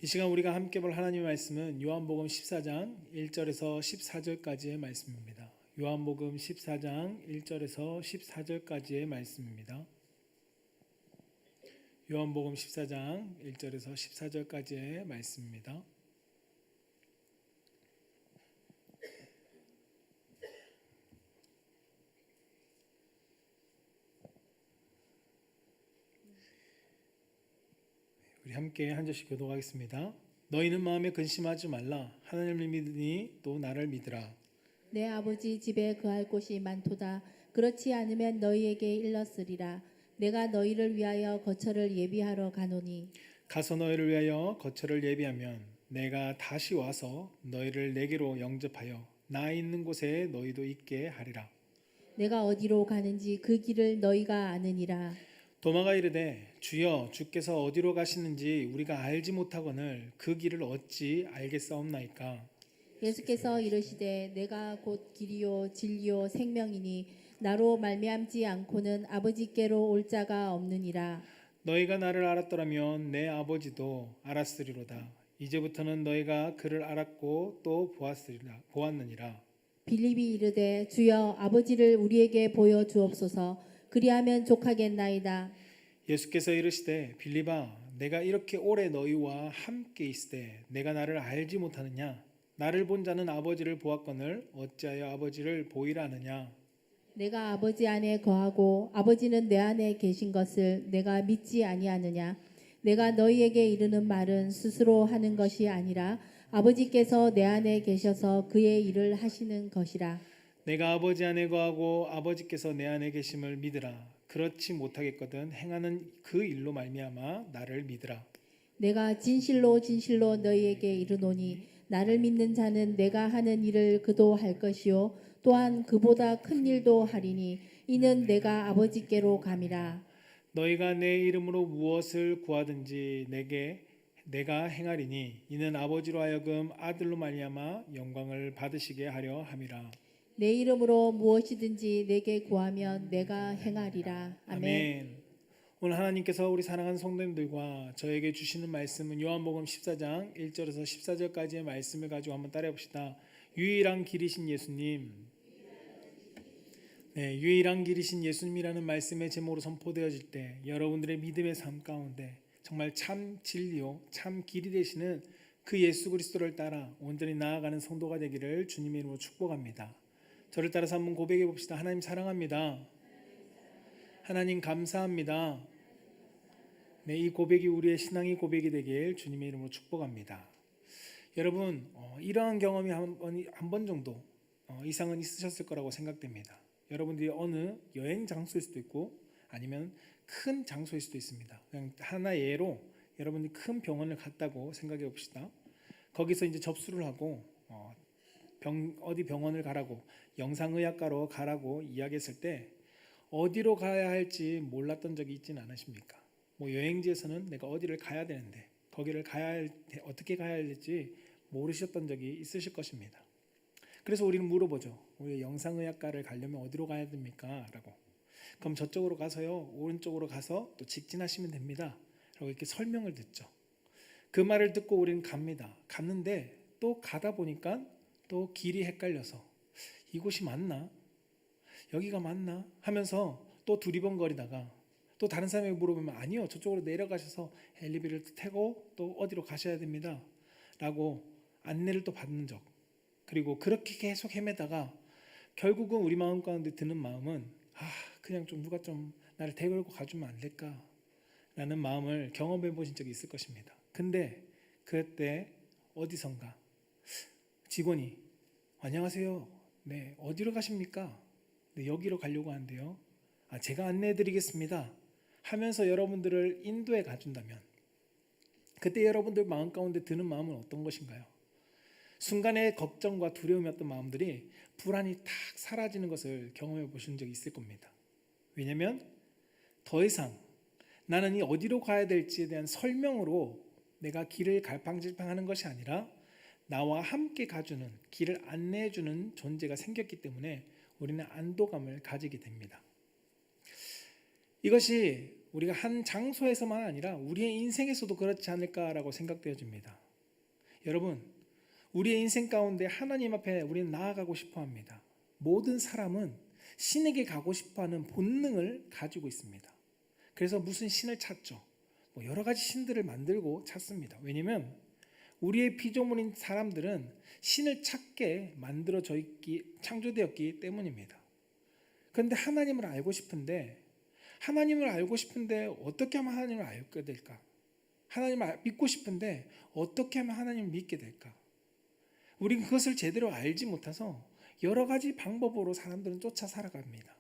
이 시간 우리가 함께 볼 하나님의 말씀은 요한복음 14장 1절에서 14절까지의 말씀입니다. 요한복음 14장 1절에서 14절까지의 말씀입니다. 요한복음 14장 1절에서 14절까지의 말씀입니다. 우리 함께 한 절씩 교독하겠습니다. 너희는 마음에 근심하지 말라. 하나님을 믿으니 또 나를 믿으라. 내 아버지 집에 거할 곳이 많도다. 그렇지 않으면 너희에게 일렀으리라. 내가 너희를 위하여 거처를 예비하러 가노니 가서 너희를 위하여 거처를 예비하면 내가 다시 와서 너희를 내게로 영접하여 나 있는 곳에 너희도 있게 하리라. 내가 어디로 가는지 그 길을 너희가 아느니라. 도마가 이르되 주여 주께서 어디로 가시는지 우리가 알지 못하거늘 그 길을 어찌 알겠사옵나이까. 예수께서 이르시되 내가 곧 길이요 진리요 생명이니 나로 말미암지 않고는 아버지께로 올 자가 없느니라. 너희가 나를 알았더라면 내 아버지도 알았으리로다. 이제부터는 너희가 그를 알았고 또 보았느니라. 빌립이 이르되 주여 아버지를 우리에게 보여 주옵소서. 그리하면 족하겠나이다. 예수께서 이르시되 빌립아 내가 이렇게 오래 너희와 함께 있으되 내가 나를 알지 못하느냐. 나를 본 자는 아버지를 보았거늘 어찌하여 아버지를 보이라 하느냐. 내가 아버지 안에 거하고 아버지는 내 안에 계신 것을 내가 믿지 아니하느냐. 내가 너희에게 이르는 말은 스스로 하는 것이 아니라 아버지께서 내 안에 계셔서 그의 일을 하시는 것이라. 내가 아버지 안에 거하고 아버지께서 내 안에 계심을 믿으라. 그렇지 못하겠거든 행하는 그 일로 말미암아 나를 믿으라. 내가 진실로 진실로 너희에게 이르노니 나를 믿는 자는 내가 하는 일을 그도 할 것이요 또한 그보다 큰 일도 하리니 이는 내가 아버지께로 감이라. 너희가 내 이름으로 무엇을 구하든지 내가 행하리니 이는 아버지로 하여금 아들로 말미암아 영광을 받으시게 하려 함이라. 내 이름으로 무엇이든지 내게 구하면 내가 행하리라. 아멘. 오늘 하나님께서 우리 사랑하는 성도님들과 저에게 주시는 말씀은 요한복음 14장 1절에서 14절까지의 말씀을 가지고 한번 따라해 봅시다. 유일한 길이신 예수님. 네, 유일한 길이신 예수님이라는 말씀의 제목으로 선포되어질 때 여러분들의 믿음의 삶 가운데 정말 참 진리요 참 길이 되시는 그 예수 그리스도를 따라 온전히 나아가는 성도가 되기를 주님의 이름으로 축복합니다. 저를 따라서 한번 고백해 봅시다. 하나님 사랑합니다. 하나님 감사합니다. 네, 이 고백이 우리의 신앙의 고백이 되길 주님의 이름으로 축복합니다. 여러분 이러한 경험이 한 번 정도 이상은 있으셨을 거라고 생각됩니다. 여러분들이 어느 여행 장소일 수도 있고 아니면 큰 장소일 수도 있습니다. 그냥 하나 예로 여러분이 큰 병원을 갔다고 생각해 봅시다. 거기서 이제 접수를 하고 어디 병원을 가라고 영상의학과로 가라고 이야기했을 때 어디로 가야 할지 몰랐던 적이 있지는 않으십니까? 뭐 여행지에서는 내가 어디를 가야 되는데 거기를 어떻게 가야 할지 모르셨던 적이 있으실 것입니다. 그래서 우리는 물어보죠. 우리 영상의학과를 가려면 어디로 가야 됩니까? 라고. 그럼 저쪽으로 가서요. 오른쪽으로 가서 또 직진하시면 됩니다. 라고 이렇게 설명을 듣죠. 그 말을 듣고 우리는 갑니다. 갔는데 또 가다 보니까 또 길이 헷갈려서 이곳이 맞나? 여기가 맞나? 하면서 또 두리번거리다가 또 다른 사람에게 물어보면 아니요. 저쪽으로 내려가셔서 엘리베이터를 타고 또 어디로 가셔야 됩니다. 라고 안내를 또 받는 적. 그리고 그렇게 계속 헤매다가 결국은 우리 마음 가운데 드는 마음은 그냥 좀 누가 좀 나를 데리고 가주면 안 될까? 라는 마음을 경험해 보신 적이 있을 것입니다. 근데 그때 어디선가 직원이 안녕하세요. 네, 어디로 가십니까? 네, 여기로 가려고 하는데요. 제가 안내해 드리겠습니다. 하면서 여러분들을 인도해 가준다면 그때 여러분들 마음 가운데 드는 마음은 어떤 것인가요? 순간의 걱정과 두려움이었던 마음들이 불안이 탁 사라지는 것을 경험해 보신 적이 있을 겁니다. 왜냐하면 더 이상 나는 이 어디로 가야 될지에 대한 설명으로 내가 길을 갈팡질팡하는 것이 아니라 나와 함께 가주는 길을 안내해주는 존재가 생겼기 때문에 우리는 안도감을 가지게 됩니다. 이것이 우리가 한 장소에서만 아니라 우리의 인생에서도 그렇지 않을까라고 생각되어집니다. 여러분, 우리의 인생 가운데 하나님 앞에 우리는 나아가고 싶어 합니다. 모든 사람은 신에게 가고 싶어 하는 본능을 가지고 있습니다. 그래서 무슨 신을 찾죠. 여러 가지 신들을 만들고 찾습니다. 왜냐하면 우리의 피조물인 사람들은 신을 찾게 창조되었기 때문입니다. 그런데 하나님을 알고 싶은데 어떻게 하면 하나님을 알게 될까? 하나님을 믿고 싶은데 어떻게 하면 하나님을 믿게 될까? 우리는 그것을 제대로 알지 못해서 여러 가지 방법으로 사람들은 쫓아 살아갑니다.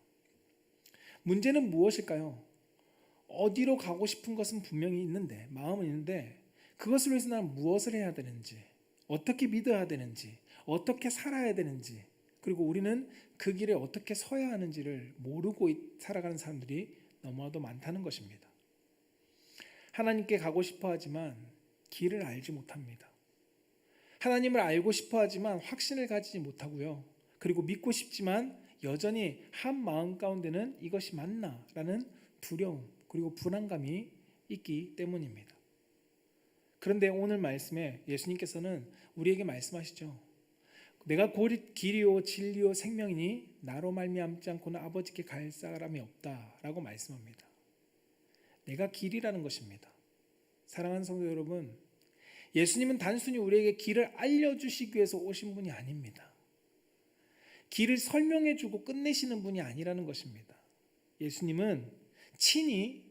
문제는 무엇일까요? 어디로 가고 싶은 것은 분명히 있는데, 마음은 있는데 그것을 위해서 나는 무엇을 해야 되는지, 어떻게 믿어야 되는지, 어떻게 살아야 되는지, 그리고 우리는 그 길에 어떻게 서야 하는지를 모르고 살아가는 사람들이 너무나도 많다는 것입니다. 하나님께 가고 싶어 하지만 길을 알지 못합니다. 하나님을 알고 싶어 하지만 확신을 가지지 못하고요. 그리고 믿고 싶지만 여전히 한 마음 가운데는 이것이 맞나라는 두려움 그리고 불안감이 있기 때문입니다. 그런데 오늘 말씀에 예수님께서는 우리에게 말씀하시죠. 내가 곧 길이요 진리요 생명이니 나로 말미암지 않고는 아버지께 갈 사람이 없다라고 말씀합니다. 내가 길이라는 것입니다. 사랑하는 성도 여러분, 예수님은 단순히 우리에게 길을 알려주시기 위해서 오신 분이 아닙니다. 길을 설명해주고 끝내시는 분이 아니라는 것입니다. 예수님은 친히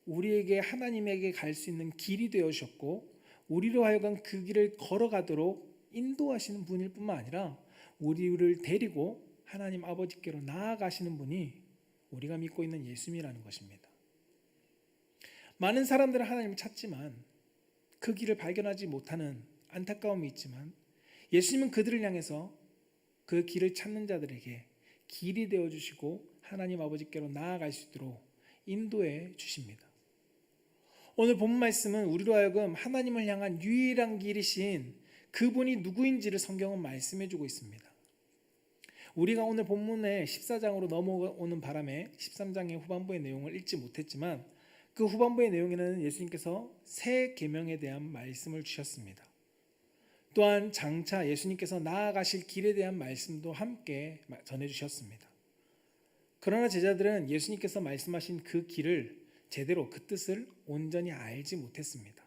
우리에게 하나님에게 갈 수 있는 길이 되어 주셨고 우리로 하여금 그 길을 걸어가도록 인도하시는 분일 뿐만 아니라 우리를 데리고 하나님 아버지께로 나아가시는 분이 우리가 믿고 있는 예수님이라는 것입니다. 많은 사람들은 하나님을 찾지만 그 길을 발견하지 못하는 안타까움이 있지만 예수님은 그들을 향해서 그 길을 찾는 자들에게 길이 되어주시고 하나님 아버지께로 나아갈 수 있도록 인도해 주십니다. 오늘 본 말씀은 우리로 하여금 하나님을 향한 유일한 길이신 그분이 누구인지를 성경은 말씀해 주고 있습니다. 우리가 오늘 본문의 14장으로 넘어오는 바람에 13장의 후반부의 내용을 읽지 못했지만 그 후반부의 내용에는 예수님께서 새 계명에 대한 말씀을 주셨습니다. 또한 장차 예수님께서 나아가실 길에 대한 말씀도 함께 전해주셨습니다. 그러나 제자들은 예수님께서 말씀하신 그 길을 제대로 그 뜻을 온전히 알지 못했습니다.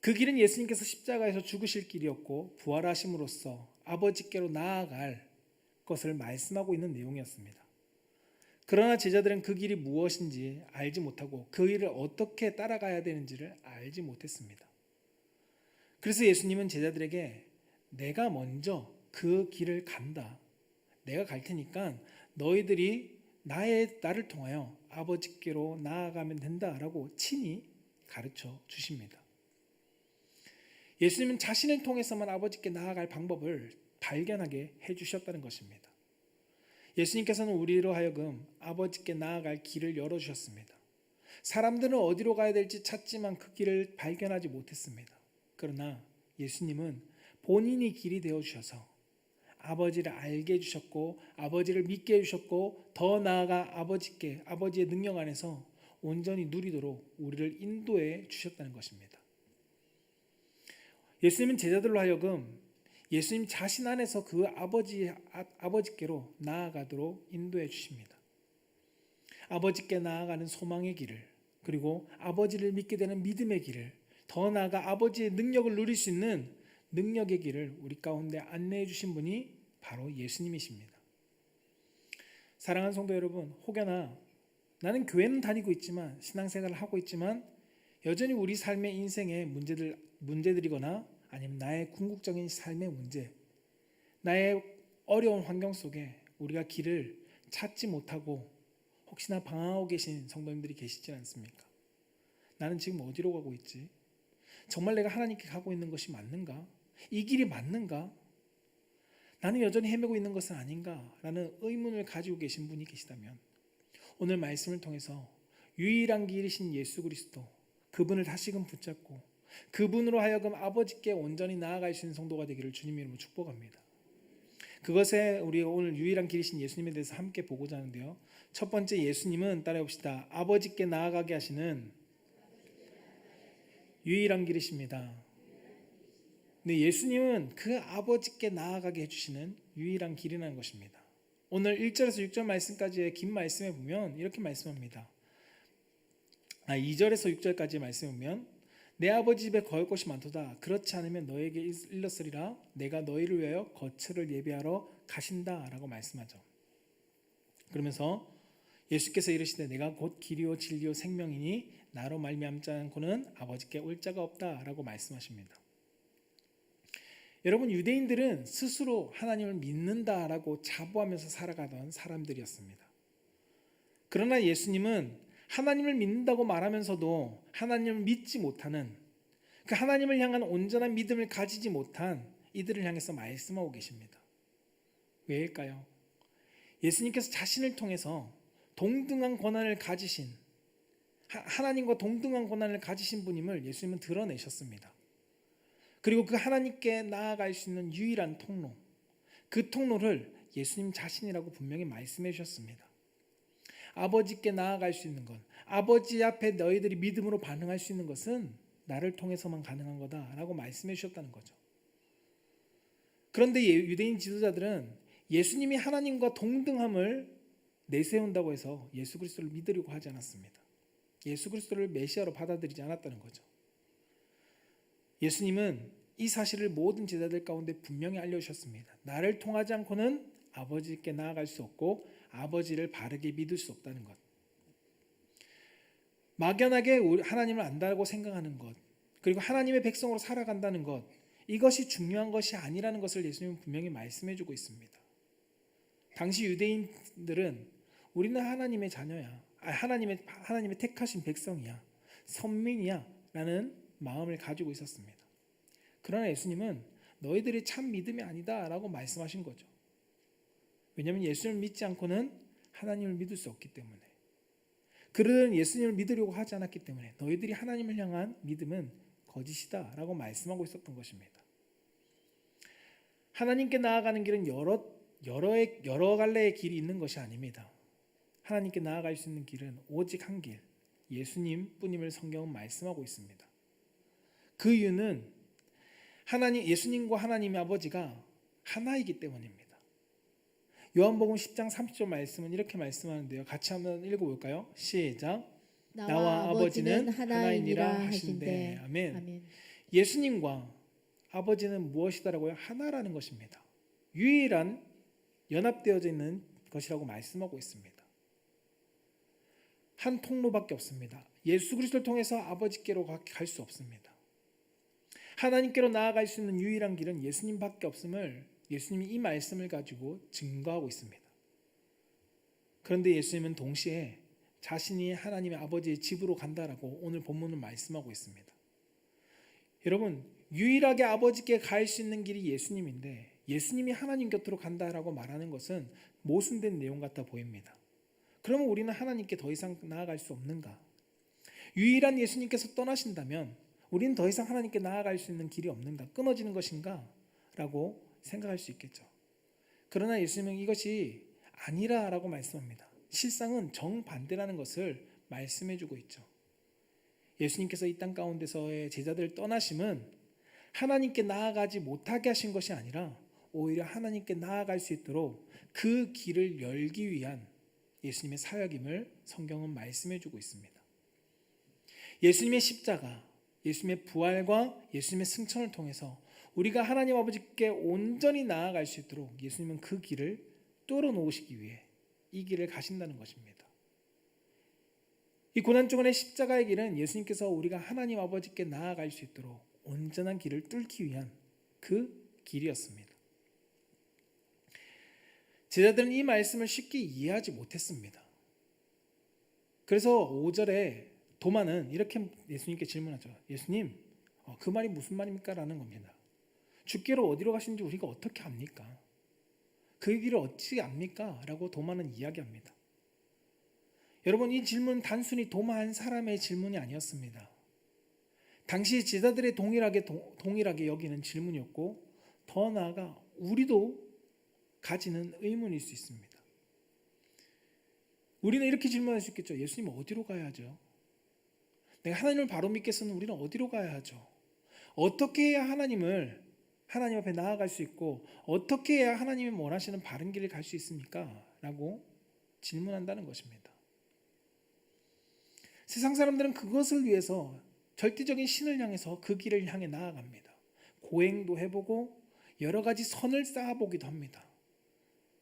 그 길은 예수님께서 십자가에서 죽으실 길이었고 부활하심으로써 아버지께로 나아갈 것을 말씀하고 있는 내용이었습니다. 그러나 제자들은 그 길이 무엇인지 알지 못하고 그 길을 어떻게 따라가야 되는지를 알지 못했습니다. 그래서 예수님은 제자들에게 내가 먼저 그 길을 간다. 내가 갈 테니까 너희들이 나를 통하여 아버지께로 나아가면 된다라고 친히 가르쳐 주십니다. 예수님은 자신을 통해서만 아버지께 나아갈 방법을 발견하게 해주셨다는 것입니다. 예수님께서는 우리로 하여금 아버지께 나아갈 길을 열어주셨습니다. 사람들은 어디로 가야 될지 찾지만 그 길을 발견하지 못했습니다. 그러나 예수님은 본인이 길이 되어주셔서 아버지를 알게 해주셨고 아버지를 믿게 해주셨고 더 나아가 아버지의 능력 안에서 온전히 누리도록 우리를 인도해 주셨다는 것입니다. 예수님은 제자들로 하여금 예수님 자신 안에서 그 아버지께로 나아가도록 인도해 주십니다. 아버지께 나아가는 소망의 길을, 그리고 아버지를 믿게 되는 믿음의 길을, 더 나아가 아버지의 능력을 누릴 수 있는 능력의 길을 우리 가운데 안내해 주신 분이 바로 예수님이십니다. 사랑하는 성도 여러분, 혹여나 나는 교회는 다니고 있지만 신앙생활을 하고 있지만 여전히 우리 삶의 인생의 문제들이거나 아니면 나의 궁극적인 삶의 문제, 나의 어려운 환경 속에 우리가 길을 찾지 못하고 혹시나 방황하고 계신 성도님들이 계시지 않습니까? 나는 지금 어디로 가고 있지? 정말 내가 하나님께 가고 있는 것이 맞는가? 이 길이 맞는가? 나는 여전히 헤매고 있는 것은 아닌가? 라는 의문을 가지고 계신 분이 계시다면 오늘 말씀을 통해서 유일한 길이신 예수 그리스도, 그분을 다시금 붙잡고 그분으로 하여금 아버지께 온전히 나아갈 수 있는 성도가 되기를 주님 이름으로 축복합니다. 그것에 우리 오늘 유일한 길이신 예수님에 대해서 함께 보고자 하는데요. 첫 번째, 예수님은 따라해 봅시다. 아버지께 나아가게 하시는 유일한 길이십니다. 네, 예수님은 그 아버지께 나아가게 해주시는 유일한 길이라는 것입니다. 오늘 1절에서 6절 말씀까지의 긴 말씀에 보면 이렇게 말씀합니다. 2절에서 6절까지 말씀에 보면 내 아버지 집에 거할 곳이 많도다. 그렇지 않으면 너에게 일렀으리라. 내가 너희를 위하여 거처를 예비하러 가신다 라고 말씀하죠. 그러면서 예수께서 이르시되 내가 곧 길이요 진리요 생명이니 나로 말미암지 않고는 아버지께 올 자가 없다 라고 말씀하십니다. 여러분, 유대인들은 스스로 하나님을 믿는다라고 자부하면서 살아가던 사람들이었습니다. 그러나 예수님은 하나님을 믿는다고 말하면서도 하나님을 믿지 못하는, 그 하나님을 향한 온전한 믿음을 가지지 못한 이들을 향해서 말씀하고 계십니다. 왜일까요? 예수님께서 자신을 통해서 동등한 권한을 가지신, 하나님과 동등한 권한을 가지신 분임을 예수님은 드러내셨습니다. 그리고 그 하나님께 나아갈 수 있는 유일한 통로, 그 통로를 예수님 자신이라고 분명히 말씀해 주셨습니다. 아버지께 나아갈 수 있는 것, 아버지 앞에 너희들이 믿음으로 반응할 수 있는 것은 나를 통해서만 가능한 거다라고 말씀해 주셨다는 거죠. 그런데 유대인 지도자들은 예수님이 하나님과 동등함을 내세운다고 해서 예수 그리스도를 믿으려고 하지 않았습니다. 예수 그리스도를 메시아로 받아들이지 않았다는 거죠. 예수님은 이 사실을 모든 제자들 가운데 분명히 알려주셨습니다. 나를 통하지 않고는 아버지께 나아갈 수 없고 아버지를 바르게 믿을 수 없다는 것. 막연하게 하나님을 안다고 생각하는 것, 그리고 하나님의 백성으로 살아간다는 것, 이것이 중요한 것이 아니라는 것을 예수님은 분명히 말씀해주고 있습니다. 당시 유대인들은 우리는 하나님의 자녀야, 하나님의 택하신 백성이야, 선민이야 라는 마음을 가지고 있었습니다. 그러나 예수님은 너희들이 참 믿음이 아니다 라고 말씀하신 거죠. 왜냐하면 예수님을 믿지 않고는 하나님을 믿을 수 없기 때문에, 그들은 예수님을 믿으려고 하지 않았기 때문에 너희들이 하나님을 향한 믿음은 거짓이다 라고 말씀하고 있었던 것입니다. 하나님께 나아가는 길은 여러 갈래의 길이 있는 것이 아닙니다. 하나님께 나아갈 수 있는 길은 오직 한 길, 예수님 뿐임을 성경은 말씀하고 있습니다. 그 이유는 예수님과 하나님의 아버지가 하나이기 때문입니다. 요한복음 10장 30절 말씀은 이렇게 말씀하는데요. 같이 한번 읽어볼까요? 시작. 나와 아버지는 하나이니라 하신대. 아멘. 예수님과 아버지는 무엇이다라고요? 하나라는 것입니다. 유일한 연합되어져 있는 것이라고 말씀하고 있습니다. 한 통로밖에 없습니다. 예수 그리스도를 통해서 아버지께로 갈 수 없습니다. 하나님께로 나아갈 수 있는 유일한 길은 예수님밖에 없음을 예수님이 이 말씀을 가지고 증거하고 있습니다. 그런데 예수님은 동시에 자신이 하나님의 아버지의 집으로 간다라고 오늘 본문은 말씀하고 있습니다. 여러분, 유일하게 아버지께 갈 수 있는 길이 예수님인데 예수님이 하나님 곁으로 간다라고 말하는 것은 모순된 내용 같아 보입니다. 그러면 우리는 하나님께 더 이상 나아갈 수 없는가? 유일한 예수님께서 떠나신다면 우리는 더 이상 하나님께 나아갈 수 있는 길이 없는가? 끊어지는 것인가? 라고 생각할 수 있겠죠. 그러나 예수님은 이것이 아니라라고 말씀합니다. 실상은 정반대라는 것을 말씀해주고 있죠. 예수님께서 이 땅 가운데서의 제자들을 떠나심은 하나님께 나아가지 못하게 하신 것이 아니라 오히려 하나님께 나아갈 수 있도록 그 길을 열기 위한 예수님의 사역임을 성경은 말씀해주고 있습니다. 예수님의 십자가, 예수님의 부활과 예수님의 승천을 통해서 우리가 하나님 아버지께 온전히 나아갈 수 있도록 예수님은 그 길을 뚫어놓으시기 위해 이 길을 가신다는 것입니다. 이 고난주간의 십자가의 길은 예수님께서 우리가 하나님 아버지께 나아갈 수 있도록 온전한 길을 뚫기 위한 그 길이었습니다. 제자들은 이 말씀을 쉽게 이해하지 못했습니다. 그래서 5절에 도마는 이렇게 예수님께 질문하죠. 예수님, 그 말이 무슨 말입니까? 라는 겁니다. 주께로 어디로 가시는지 우리가 어떻게 압니까? 그 길을 어찌 압니까? 라고 도마는 이야기합니다. 여러분, 이 질문은 단순히 도마 한 사람의 질문이 아니었습니다. 당시 제자들의 동일하게 여기는 질문이었고 더 나아가 우리도 가지는 의문일 수 있습니다. 우리는 이렇게 질문할 수 있겠죠. 예수님 어디로 가야 하죠? 내가 하나님을 바로 믿겠으면 우리는 어디로 가야 하죠? 어떻게 해야 하나님 앞에 나아갈 수 있고 어떻게 해야 하나님이 원하시는 바른 길을 갈 수 있습니까? 라고 질문한다는 것입니다. 세상 사람들은 그것을 위해서 절대적인 신을 향해서 그 길을 향해 나아갑니다. 고행도 해보고 여러 가지 선을 쌓아보기도 합니다.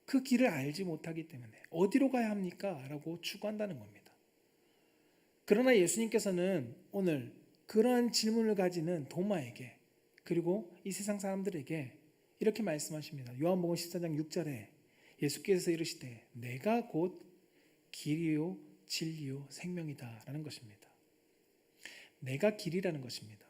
그 길을 알지 못하기 때문에 어디로 가야 합니까? 라고 추구한다는 겁니다. 그러나 예수님께서는 오늘 그러한 질문을 가지는 도마에게 그리고 이 세상 사람들에게 이렇게 말씀하십니다. 요한복음 14장 6절에 예수께서 이르시되 내가 곧 길이요 진리요 생명이다 라는 것입니다. 내가 길이라는 것입니다.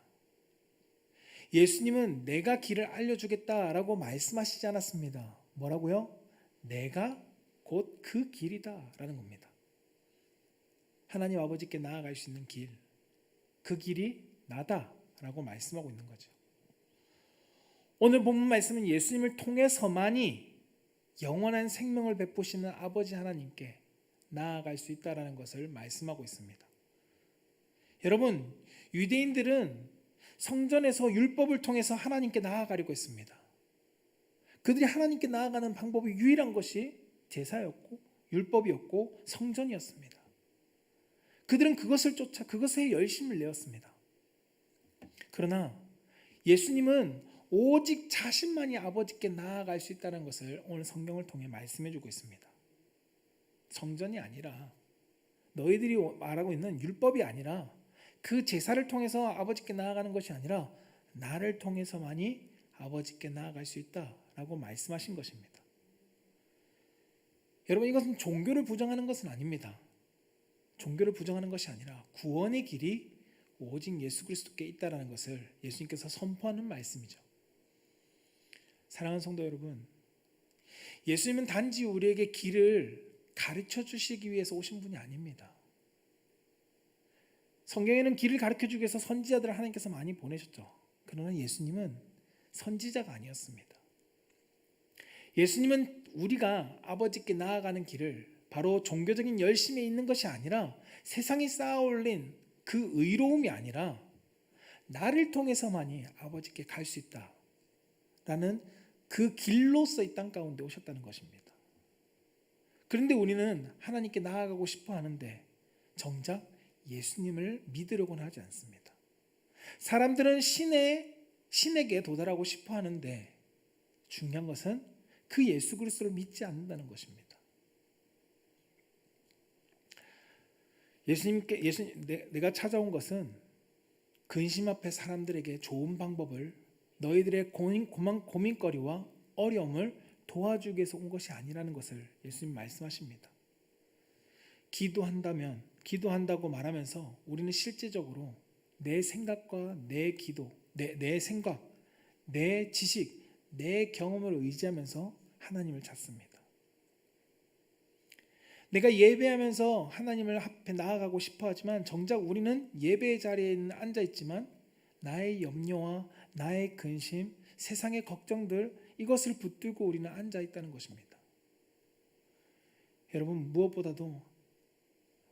예수님은 내가 길을 알려주겠다라고 말씀하시지 않았습니다. 뭐라고요? 내가 곧 그 길이다 라는 겁니다. 하나님 아버지께 나아갈 수 있는 길, 그 길이 나다 라고 말씀하고 있는 거죠. 오늘 본문 말씀은 예수님을 통해서만이 영원한 생명을 베푸시는 아버지 하나님께 나아갈 수 있다는 것을 말씀하고 있습니다. 여러분, 유대인들은 성전에서 율법을 통해서 하나님께 나아가려고 했습니다. 그들이 하나님께 나아가는 방법이 유일한 것이 제사였고 율법이었고 성전이었습니다. 그들은 그것을 쫓아 그것에 열심을 내었습니다. 그러나 예수님은 오직 자신만이 아버지께 나아갈 수 있다는 것을 오늘 성경을 통해 말씀해 주고 있습니다. 성전이 아니라 너희들이 말하고 있는 율법이 아니라 그 제사를 통해서 아버지께 나아가는 것이 아니라 나를 통해서만이 아버지께 나아갈 수 있다라고 말씀하신 것입니다. 여러분, 이것은 종교를 부정하는 것은 아닙니다. 종교를 부정하는 것이 아니라 구원의 길이 오직 예수 그리스도께 있다라는 것을 예수님께서 선포하는 말씀이죠. 사랑하는 성도 여러분, 예수님은 단지 우리에게 길을 가르쳐 주시기 위해서 오신 분이 아닙니다. 성경에는 길을 가르쳐 주기 위해서 선지자들을 하나님께서 많이 보내셨죠. 그러나 예수님은 선지자가 아니었습니다. 예수님은 우리가 아버지께 나아가는 길을 바로 종교적인 열심에 있는 것이 아니라 세상이 쌓아올린 그 의로움이 아니라 나를 통해서만이 아버지께 갈 수 있다라는 그 길로서 이 땅 가운데 오셨다는 것입니다. 그런데 우리는 하나님께 나아가고 싶어 하는데 정작 예수님을 믿으려고는 하지 않습니다. 사람들은 신에게 도달하고 싶어 하는데 중요한 것은 그 예수 그리스도를 믿지 않는다는 것입니다. 내가 찾아온 것은 근심 앞에 사람들에게 좋은 방법을 너희들의 고민거리와 어려움을 도와주기 위해서 온 것이 아니라는 것을 예수님 말씀하십니다. 기도한다고 말하면서 우리는 실제적으로 내 생각과 내 기도, 내 생각, 내 지식, 내 경험을 의지하면서 하나님을 찾습니다. 내가 예배하면서 하나님을 앞에 나아가고 싶어 하지만 정작 우리는 예배의 자리에 앉아 있지만 나의 염려와 나의 근심, 세상의 걱정들 이것을 붙들고 우리는 앉아 있다는 것입니다. 여러분, 무엇보다도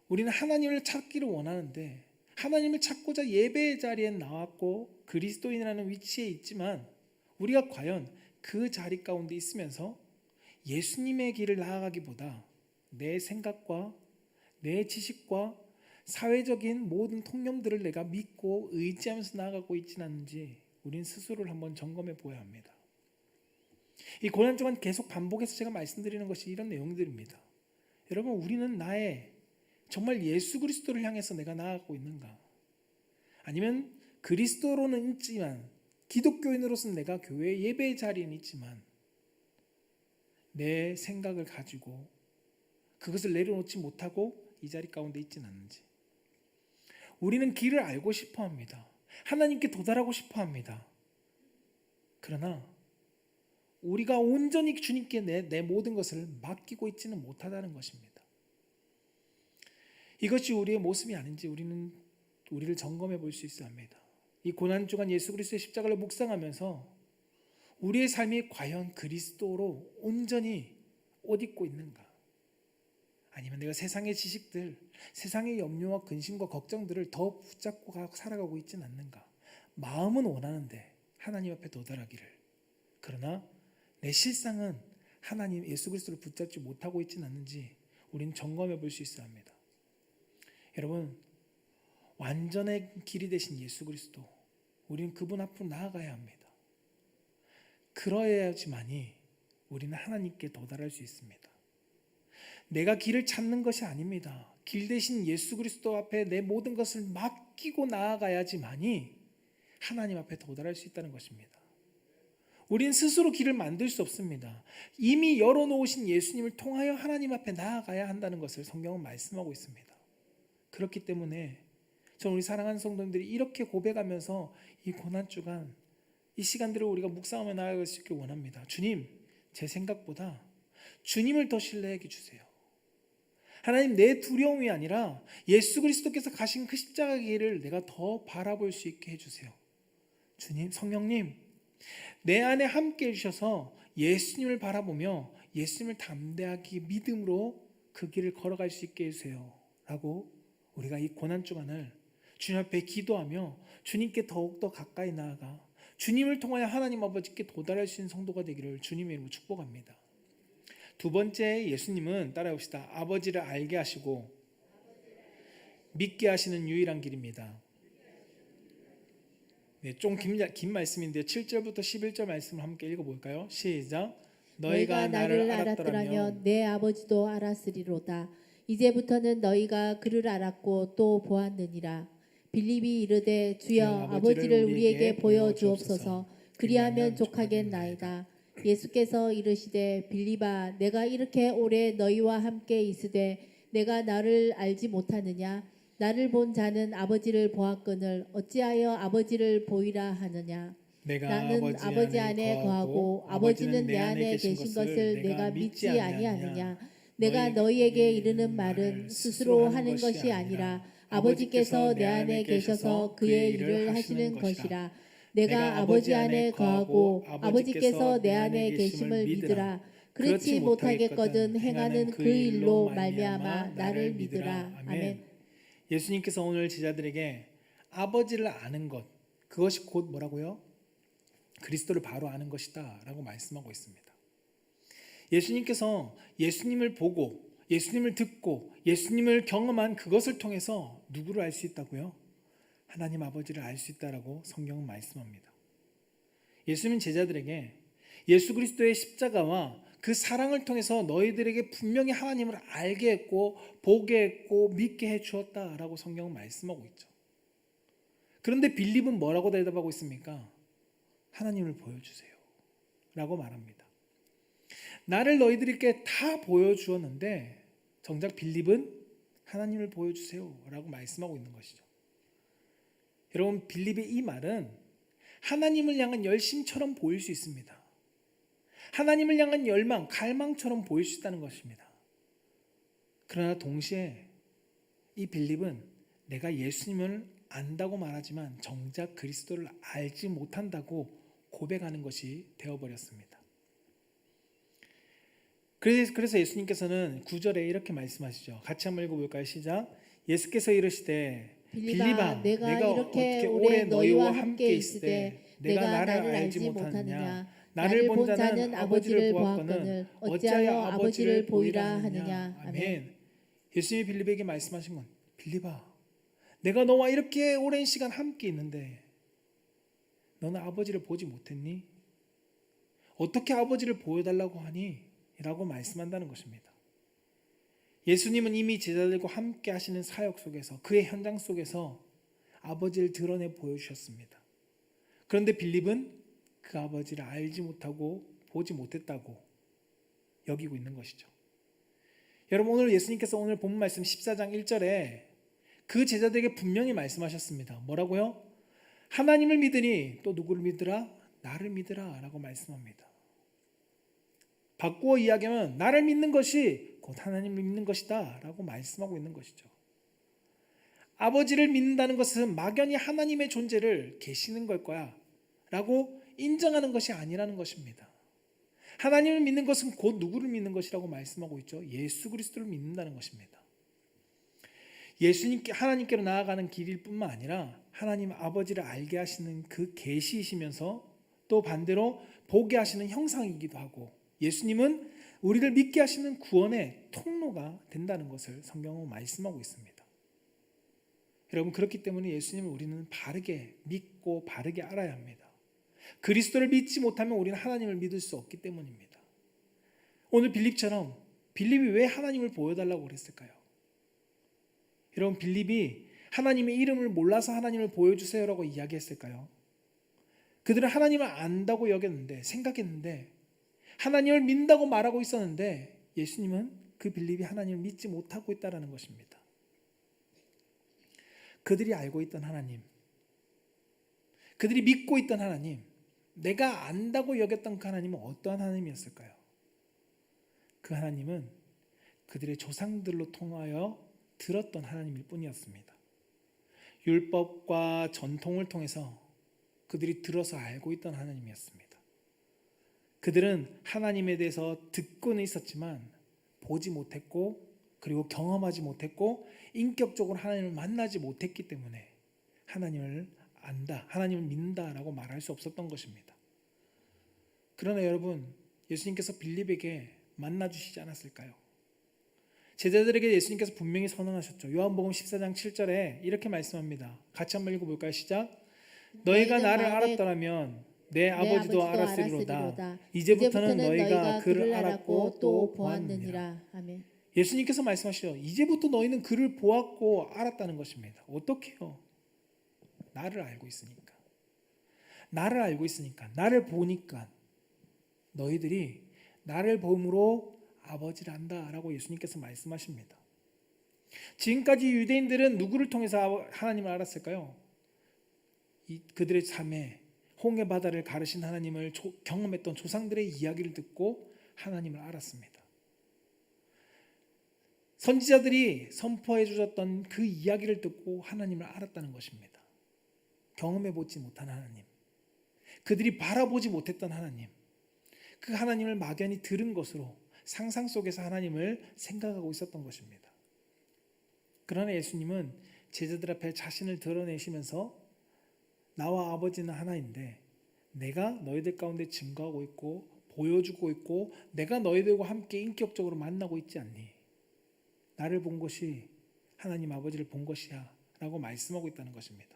우리는 하나님을 찾기를 원하는데 하나님을 찾고자 예배의 자리에 나왔고 그리스도인이라는 위치에 있지만 우리가 과연 그 자리 가운데 있으면서 예수님의 길을 나아가기보다 내 생각과 내 지식과 사회적인 모든 통념들을 내가 믿고 의지하면서 나아가고 있지는 않는지 우린 스스로를 한번 점검해 보아야 합니다. 이 고난 동안 계속 반복해서 제가 말씀드리는 것이 이런 내용들입니다. 여러분, 우리는 나의 정말 예수 그리스도를 향해서 내가 나아가고 있는가? 아니면 그리스도로는 있지만 기독교인으로서는 내가 교회 예배의 자리에는 있지만 내 생각을 가지고 그것을 내려놓지 못하고 이 자리 가운데 있지는 않는지. 우리는 길을 알고 싶어 합니다. 하나님께 도달하고 싶어 합니다. 그러나 우리가 온전히 주님께 내 모든 것을 맡기고 있지는 못하다는 것입니다. 이것이 우리의 모습이 아닌지 우리를 점검해 볼 수 있어야 합니다. 이 고난 주간 예수 그리스도의 십자가를 묵상하면서 우리의 삶이 과연 그리스도로 온전히 옷 입고 있는가? 아니면 내가 세상의 지식들, 세상의 염려와 근심과 걱정들을 더 붙잡고 살아가고 있지는 않는가? 마음은 원하는데 하나님 앞에 도달하기를. 그러나 내 실상은 하나님 예수 그리스도를 붙잡지 못하고 있지는 않는지 우리는 점검해 볼 수 있어야 합니다. 여러분, 완전의 길이 되신 예수 그리스도, 우리는 그분 앞으로 나아가야 합니다. 그러야지만이 우리는 하나님께 도달할 수 있습니다. 내가 길을 찾는 것이 아닙니다. 길 대신 예수 그리스도 앞에 내 모든 것을 맡기고 나아가야지만이 하나님 앞에 도달할 수 있다는 것입니다. 우린 스스로 길을 만들 수 없습니다. 이미 열어놓으신 예수님을 통하여 하나님 앞에 나아가야 한다는 것을 성경은 말씀하고 있습니다. 그렇기 때문에 저는 우리 사랑하는 성도님들이 이렇게 고백하면서 이 고난주간 이 시간들을 우리가 묵상하며 나아갈 수 있길 원합니다. 주님, 제 생각보다 주님을 더 신뢰하게 주세요. 하나님, 내 두려움이 아니라 예수 그리스도께서 가신 그 십자가 길을 내가 더 바라볼 수 있게 해주세요. 주님, 성령님, 내 안에 함께 해주셔서 예수님을 바라보며 예수님을 담대하게 믿음으로 그 길을 걸어갈 수 있게 해주세요 라고 우리가 이 고난주간을 주님 앞에 기도하며 주님께 더욱더 가까이 나아가 주님을 통하여 하나님 아버지께 도달할 수 있는 성도가 되기를 주님의 이름으로 축복합니다. 두 번째, 예수님은 따라해봅시다. 아버지를 알게 하시고 믿게 하시는 유일한 길입니다. 네, 좀 긴 말씀인데 7절부터 11절 말씀을 함께 읽어볼까요? 시작. 너희가 나를 알았더라면 내 아버지도 알았으리로다. 이제부터는 너희가 그를 알았고 또 보았느니라. 빌립이 이르되 주여 아버지를 우리에게 보여주옵소서. 그리하면 족하겠나이다. 예수께서 이르시되 빌립아, 내가 이렇게 오래 너희와 함께 있으되 내가 나를 알지 못하느냐? 나를 본 자는 아버지를 보았거늘 어찌하여 아버지를 보이라 하느냐? 나는 아버지 안에 거하고 아버지는 내 안에 계신 것을 내가 믿지 아니하느냐? 내가 너희에게 이르는 말은 스스로 하는 것이 아니라 아버지께서 내 안에 계셔서 그의 일을 하시는 것이라. 내가 아버지 안에 거하고 아버지께서 내 안에 계심을 믿으라. 그렇지 못하겠거든 행하는 그 일로 말미암아 나를 믿으라. 아멘. 예수님께서 오늘 제자들에게 아버지를 아는 것, 그것이 곧 뭐라고요? 그리스도를 바로 아는 것이다 라고 말씀하고 있습니다. 예수님께서 예수님을 보고 예수님을 듣고 예수님을 경험한 그것을 통해서 누구를 알 수 있다고요? 하나님 아버지를 알 수 있다라고 성경은 말씀합니다. 예수님은 제자들에게 예수 그리스도의 십자가와 그 사랑을 통해서 너희들에게 분명히 하나님을 알게 했고 보게 했고 믿게 해 주었다라고 성경은 말씀하고 있죠. 그런데 빌립은 뭐라고 대답하고 있습니까? 하나님을 보여주세요 라고 말합니다. 나를 너희들에게 다 보여주었는데 정작 빌립은 하나님을 보여주세요 라고 말씀하고 있는 것이죠. 여러분, 빌립의 이 말은 하나님을 향한 열심처럼 보일 수 있습니다. 하나님을 향한 열망, 갈망처럼 보일 수 있다는 것입니다. 그러나 동시에 이 빌립은 내가 예수님을 안다고 말하지만 정작 그리스도를 알지 못한다고 고백하는 것이 되어버렸습니다. 그래서 예수님께서는 9절에 이렇게 말씀하시죠. 같이 한번 읽어볼까요? 시작. 예수께서 이르시되 빌립아, 내가 이렇게 오래 너희와 함께 있으되 내가 나를 알지 못하느냐? 나를 본 자는 아버지를 보았거늘 어찌하여 아버지를 보이라 하느냐? 아멘. 예수님이 빌립에게 말씀하신 건, 빌립아, 내가 너와 이렇게 오랜 시간 함께 있는데 너는 아버지를 보지 못했니? 어떻게 아버지를 보여달라고 하니? 라고 말씀한다는 것입니다. 예수님은 이미 제자들과 함께 하시는 사역 속에서, 그의 현장 속에서 아버지를 드러내 보여주셨습니다. 그런데 빌립은 그 아버지를 알지 못하고 보지 못했다고 여기고 있는 것이죠. 여러분, 오늘 예수님께서 오늘 본문 말씀 14장 1절에 그 제자들에게 분명히 말씀하셨습니다. 뭐라고요? 하나님을 믿으니 또 누구를 믿으라? 나를 믿으라 라고 말씀합니다. 바꾸어 이야기하면 나를 믿는 것이 곧 하나님을 믿는 것이다 라고 말씀하고 있는 것이죠. 아버지를 믿는다는 것은 막연히 하나님의 존재를 계시는 걸 거야 라고 인정하는 것이 아니라는 것입니다. 하나님을 믿는 것은 곧 누구를 믿는 것이라고 말씀하고 있죠? 예수 그리스도를 믿는다는 것입니다. 예수님께 하나님께로 나아가는 길일 뿐만 아니라 하나님 아버지를 알게 하시는 그 계시이시면서 또 반대로 보게 하시는 형상이기도 하고 예수님은 우리를 믿게 하시는 구원의 통로가 된다는 것을 성경은 말씀하고 있습니다. 여러분, 그렇기 때문에 예수님을 우리는 바르게 믿고 바르게 알아야 합니다. 그리스도를 믿지 못하면 우리는 하나님을 믿을 수 없기 때문입니다. 오늘 빌립처럼 빌립이 왜 하나님을 보여달라고 그랬을까요? 여러분, 빌립이 하나님의 이름을 몰라서 하나님을 보여주세요라고 이야기했을까요? 그들은 하나님을 안다고 여겼는데, 생각했는데 하나님을 믿는다고 말하고 있었는데 예수님은 그 빌립이 하나님을 믿지 못하고 있다는 것입니다. 그들이 알고 있던 하나님, 그들이 믿고 있던 하나님, 내가 안다고 여겼던 그 하나님은 어떠한 하나님이었을까요? 그 하나님은 그들의 조상들로 통하여 들었던 하나님일 뿐이었습니다. 율법과 전통을 통해서 그들이 들어서 알고 있던 하나님이었습니다. 그들은 하나님에 대해서 듣고는 있었지만 보지 못했고 그리고 경험하지 못했고 인격적으로 하나님을 만나지 못했기 때문에 하나님을 안다, 하나님을 믿는다라고 말할 수 없었던 것입니다. 그러나 여러분, 예수님께서 빌립에게 만나주시지 않았을까요? 제자들에게 예수님께서 분명히 선언하셨죠. 요한복음 14장 7절에 이렇게 말씀합니다. 같이 한번 읽어볼까요? 시작. 너희가 나를 알았더라면 내 아버지도 알았으리로다. 이제부터는 너희가 그를 알았고 또 보았느니라. 아멘. 예수님께서 말씀하시죠. 이제부터 너희는 그를 보았고 알았다는 것입니다. 어떻게요? 나를 알고 있으니까. 나를 알고 있으니까. 나를 보니까 너희들이 나를 봄으로 아버지를 안다라고 예수님께서 말씀하십니다. 지금까지 유대인들은 누구를 통해서 하나님을 알았을까요? 그들의 삶에 홍해 바다를 가르신 하나님을 경험했던 조상들의 이야기를 듣고 하나님을 알았습니다. 선지자들이 선포해 주셨던 그 이야기를 듣고 하나님을 알았다는 것입니다. 경험해 보지 못한 하나님, 그들이 바라보지 못했던 하나님, 그 하나님을 막연히 들은 것으로 상상 속에서 하나님을 생각하고 있었던 것입니다. 그러나 예수님은 제자들 앞에 자신을 드러내시면서 나와 아버지는 하나인데 내가 너희들 가운데 증거하고 있고 보여주고 있고 내가 너희들과 함께 인격적으로 만나고 있지 않니? 나를 본 것이 하나님 아버지를 본 것이야 라고 말씀하고 있다는 것입니다.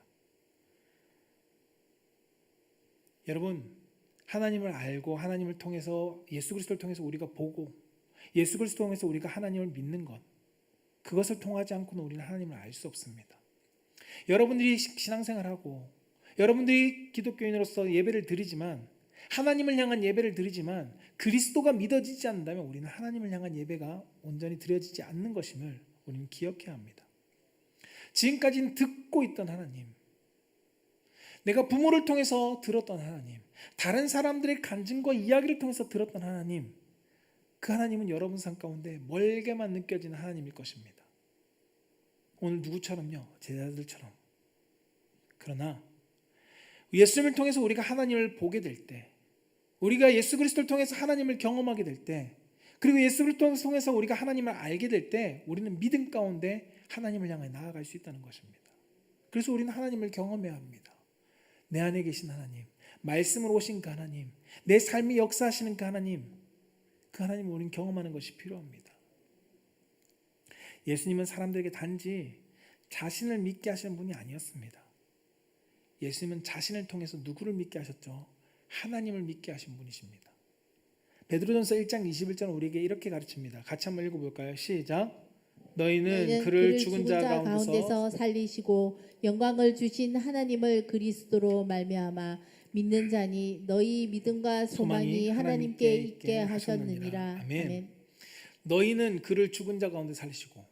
여러분, 하나님을 알고 하나님을 통해서 예수 그리스도를 통해서 우리가 보고 예수 그리스도를 통해서 우리가 하나님을 믿는 것, 그것을 통하지 않고는 우리는 하나님을 알 수 없습니다. 여러분들이 신앙생활하고 여러분들이 기독교인으로서 예배를 드리지만 하나님을 향한 예배를 드리지만 그리스도가 믿어지지 않는다면 우리는 하나님을 향한 예배가 온전히 드려지지 않는 것임을 우리는 기억해야 합니다. 지금까지는 듣고 있던 하나님, 내가 부모를 통해서 들었던 하나님, 다른 사람들의 간증과 이야기를 통해서 들었던 하나님, 그 하나님은 여러분 삶 가운데 멀게만 느껴지는 하나님일 것입니다. 오늘 누구처럼요? 제자들처럼. 그러나 예수님을 통해서 우리가 하나님을 보게 될 때, 우리가 예수 그리스도를 통해서 하나님을 경험하게 될 때, 그리고 예수 그리스도를 통해서 우리가 하나님을 알게 될 때 우리는 믿음 가운데 하나님을 향해 나아갈 수 있다는 것입니다. 그래서 우리는 하나님을 경험해야 합니다. 내 안에 계신 하나님, 말씀으로 오신 그 하나님, 내 삶이 역사하시는 그 하나님을 우리는 경험하는 것이 필요합니다. 예수님은 사람들에게 단지 자신을 믿게 하시는 분이 아니었습니다. 예수님은 자신을 통해서 누구를 믿게 하셨죠? 하나님을 믿게 하신 분이십니다. 베드로전서 1장 21절은 우리에게 이렇게 가르칩니다. 같이 한번 읽어볼까요? 시작. 너희는 그를 죽은 자 가운데서 살리시고 영광을 주신 하나님을 그리스도로 말미암아 믿는 자니 너희 믿음과 소망이 하나님께 있게 하셨느니라. 아멘. 너희는 그를 죽은 자 가운데 살리시고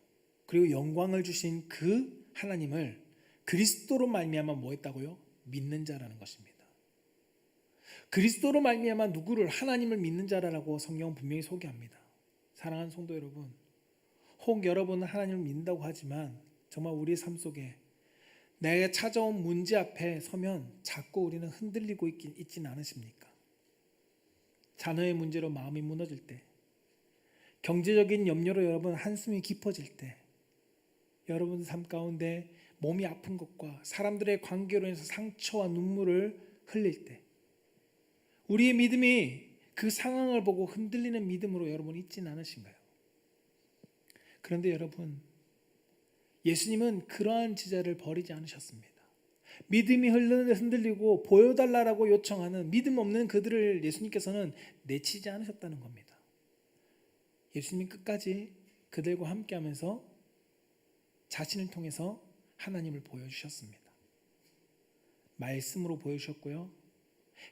그리고 영광을 주신 그 하나님을 그리스도로 말미암아 뭐 했다고요? 믿는 자라는 것입니다. 그리스도로 말미암아 누구를? 하나님을 믿는 자라고 성경은 분명히 소개합니다. 사랑하는 성도 여러분, 혹 여러분은 하나님을 믿는다고 하지만 정말 우리의 삶 속에 내가 찾아온 문제 앞에 서면 자꾸 우리는 흔들리고 있지는 않으십니까? 자녀의 문제로 마음이 무너질 때, 경제적인 염려로 여러분 한숨이 깊어질 때, 여러분 삶 가운데 몸이 아픈 것과 사람들의 관계로 인해서 상처와 눈물을 흘릴 때, 우리의 믿음이 그 상황을 보고 흔들리는 믿음으로 여러분 있지는 않으신가요? 그런데 여러분, 예수님은 그러한 제자를 버리지 않으셨습니다. 믿음이 흔들리고 보여달라고 요청하는 믿음 없는 그들을 예수님께서는 내치지 않으셨다는 겁니다. 예수님이 끝까지 그들과 함께하면서 자신을 통해서 하나님을 보여주셨습니다. 말씀으로 보여주셨고요,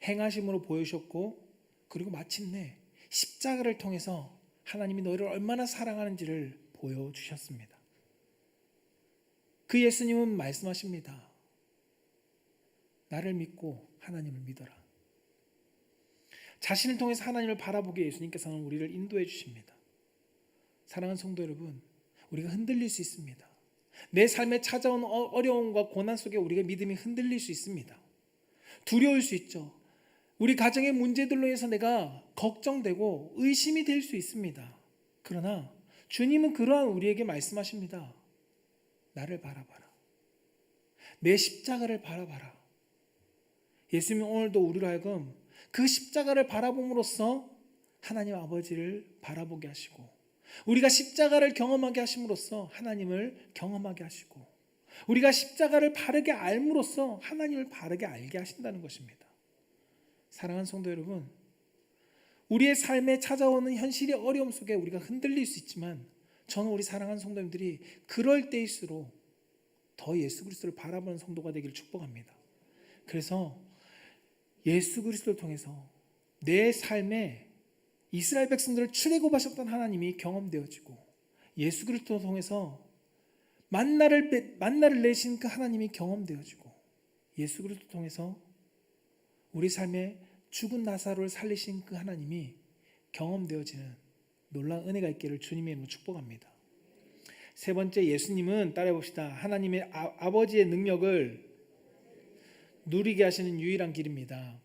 행하심으로 보여주셨고, 그리고 마침내 십자가를 통해서 하나님이 너희를 얼마나 사랑하는지를 보여주셨습니다. 그 예수님은 말씀하십니다. 나를 믿고 하나님을 믿어라. 자신을 통해서 하나님을 바라보게 예수님께서는 우리를 인도해 주십니다. 사랑하는 성도 여러분, 우리가 흔들릴 수 있습니다. 내 삶에 찾아온 어려움과 고난 속에 우리가 믿음이 흔들릴 수 있습니다. 두려울 수 있죠. 우리 가정의 문제들로 인해서 내가 걱정되고 의심이 될 수 있습니다. 그러나 주님은 그러한 우리에게 말씀하십니다. 나를 바라봐라. 내 십자가를 바라봐라. 예수님은 오늘도 우리로 하여금 그 십자가를 바라봄으로써 하나님 아버지를 바라보게 하시고, 우리가 십자가를 경험하게 하심으로써 하나님을 경험하게 하시고, 우리가 십자가를 바르게 알므로써 하나님을 바르게 알게 하신다는 것입니다. 사랑하는 성도 여러분, 우리의 삶에 찾아오는 현실의 어려움 속에 우리가 흔들릴 수 있지만, 저는 우리 사랑하는 성도님들이 그럴 때일수록 더 예수 그리스도를 바라보는 성도가 되기를 축복합니다. 그래서 예수 그리스도를 통해서 내 삶에 이스라엘 백성들을 출애굽하셨던 하나님이 경험되어지고, 예수 그리스도를 통해서 만나를 내신 그 하나님이 경험되어지고, 예수 그리스도를 통해서 우리 삶에 죽은 나사로를 살리신 그 하나님이 경험되어지는 놀라운 은혜가 있기를 주님의 이름으로 축복합니다. 세 번째, 예수님은 따라해 봅시다. 하나님의 아버지의 능력을 누리게 하시는 유일한 길입니다.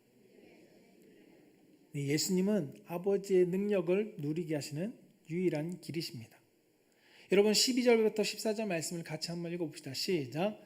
예수님은 아버지의 능력을 누리게 하시는 유일한 길이십니다. 여러분 12절부터 14절 말씀을 같이 한번 읽어봅시다. 시작.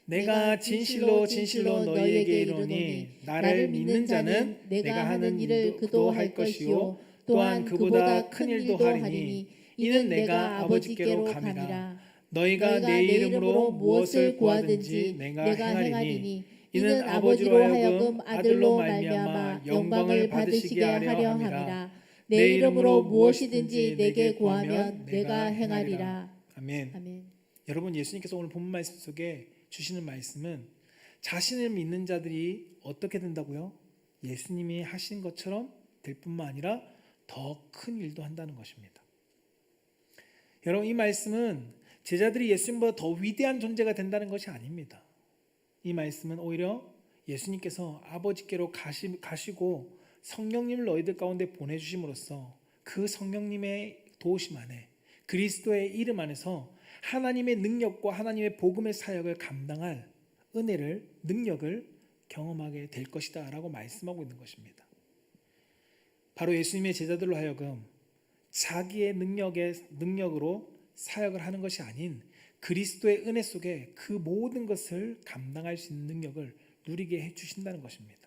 내가 진실로 진실로 너희에게 이르노니 나를 믿는 자는 내가 하는 일을 그도 할 것이요 또한 그보다 큰 일도 하리니 이는 내가 아버지께로 감이라. 너희가 내 이름으로 무엇을 구하든지 내가 행하리니 이는 아버지로 하여금 아들로 말미암아 영광을 받으시게 하려 함이라. 내 이름으로 무엇이든지 내게 구하면 내가 행하리라. 아멘. 아멘. 여러분, 예수님께서 오늘 본문 말씀 속에 주시는 말씀은 자신을 믿는 자들이 어떻게 된다고요? 예수님이 하신 것처럼 될 뿐만 아니라 더 큰 일도 한다는 것입니다. 여러분, 이 말씀은 제자들이 예수님보다 더 위대한 존재가 된다는 것이 아닙니다. 이 말씀은 오히려 예수님께서 아버지께로 가시고 성령님을 너희들 가운데 보내주심으로써 그 성령님의 도우심 안에 그리스도의 이름 안에서 하나님의 능력과 하나님의 복음의 사역을 감당할 은혜를, 능력을 경험하게 될 것이다 라고 말씀하고 있는 것입니다. 바로 예수님의 제자들로 하여금 자기의 능력으로 사역을 하는 것이 아닌 그리스도의 은혜 속에 그 모든 것을 감당할 수 있는 능력을 누리게 해주신다는 것입니다.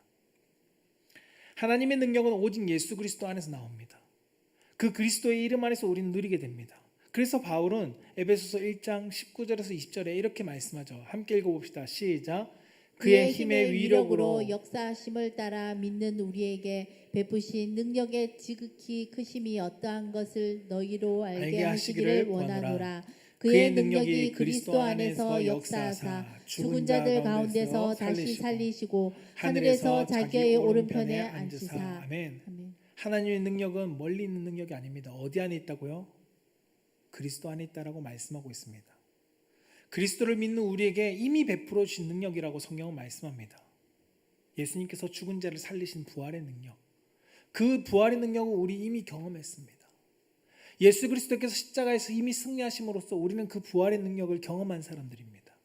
하나님의 능력은 오직 예수 그리스도 안에서 나옵니다. 그 그리스도의 이름 안에서 우리는 누리게 됩니다. 그래서 바울은 에베소서 1장 19절에서 20절에 이렇게 말씀하죠. 함께 읽어봅시다. 시작. 그의 힘의 위력으로 역사하심을 따라 믿는 우리에게 베푸신 능력의 지극히 크심이 어떠한 것을 너희로 알게 하시기를 원하노라. 그의 능력이 그리스도 안에서 역사하사 죽은 자들 가운데서 다시 살리시고 하늘에서 자기의 오른편에 앉으사. 아멘. 하나님의 능력은 멀리 있는 능력이 아닙니다. 어디 안에 있다고요? 그리스도 안에 있다라고 말씀하고 있습니다. 그리스도를 믿는 우리에게 이미 베풀어 주신 능력이라고 성경은 말씀합니다. 예수님께서 죽은 자를 살리신 부활의 능력, 그 부활의 능력을 우리 이미 경험했습니다. 예수 그리스도께서 십자가에서 이미 승리하심으로써 우리는 그 부활의 능력을 경험한 사람들입니다.